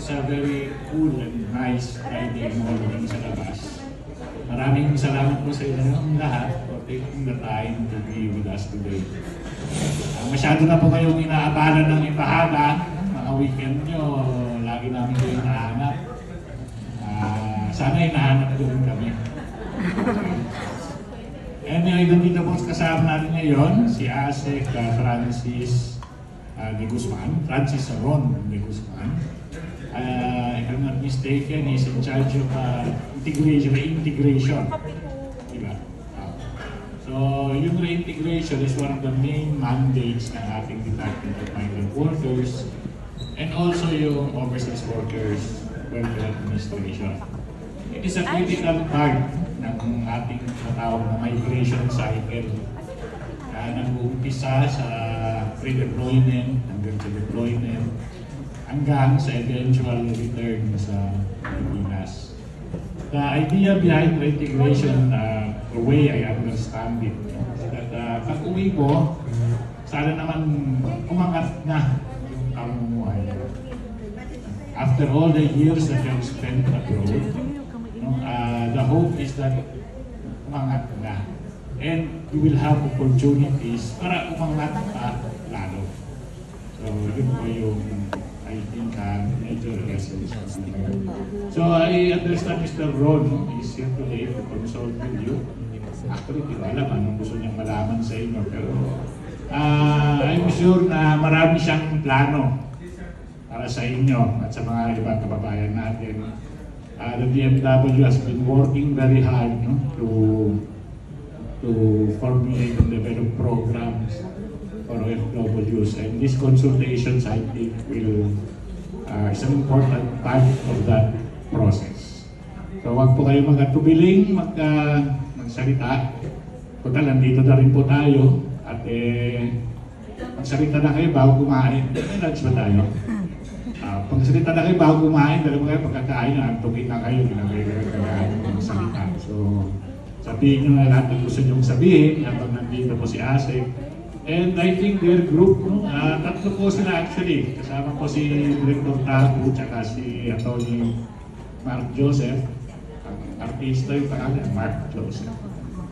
It's a very cool and nice Friday morning sa labas. Maraming salamat po sa inyong lahat for taking the time to be with us today. Masyado na po kayong inaabalan ng ipahaba. Mga weekend nyo, lagi namin kayo hinahanap. Sana hinahanap ko rin kami. Anyway, dito po kasama natin ngayon si Asek Francis de Guzman, Francis Ron de Guzman. If I'm not mistaken, he's in charge of reintegration. Diba? So, yung reintegration is one of the main mandates ng ating Department of Migrant Workers and also yung Overseas Workers Welfare Administration. It is a critical part ng ating matawag na migration cycle. Nag-uumpisa sa pre-deployment hanggang sa deployment hanggang sa eventual return sa Pilipinas. The idea behind reintegration, the way I understand it, is that pag-uwi ko, sana naman umangat na yung pamumuhay. After all the years that you have spent abroad, the hope is that umangat na. And you will have opportunities para umangat pa lalo. So, yun po yung I think major lessons. So I understand Mr. Ron is here today to consult with you. Actually, di ba alam anong gusto niyang malaman sa inyo. Pero I'm sure na marami siyang plano para sa inyo at sa mga ibang kababayan natin. The DMW has been working very hard to formulate and develop programs for OFWs, and these consultations I think is an important part of that process. So wag po kayo magatubiling magsalita. Total, nandito na rin po tayo at magsalita na kayo bago kumain. Lunch ba tayo? Pagsalita na kayo bago kumain, dalawa kayo pagkakain na antukin na kayo, ginagay magsalita. So sabihin nyo na lahat ng gusto nyong sabihin habang nandito po si Asek. And I think their group, tatlo po sila actually. Kasama po si Director Tabu, tsaka si Atty. Mark Joseph. Ang artista yung pangalan, Mark Joseph.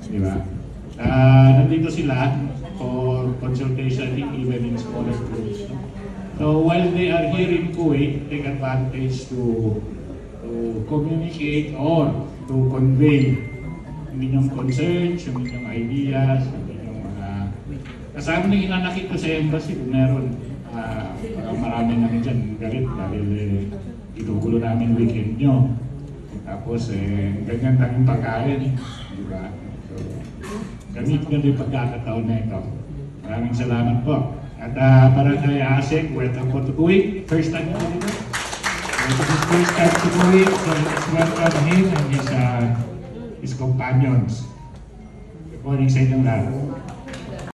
Di ba? Nandito sila for consultation, even in smaller groups. So while they are here in Kuwait, take advantage to communicate or to convey yung inyong concerns, yung inyong ideas, kasama na inanakit ko sa embassy kung meron. Marami namin dyan galit dahil itugulo namin weekend nyo. Tapos ganyan tayong pagkain. Diba? So, gamit nyo yung pagkakataon na ito. Maraming salamat po. At para kay Asek, welcome po to Kuwait. First time po dito. This is first time to Kuwait. So let's welcome him and his companions. Good morning sa inyong lahat.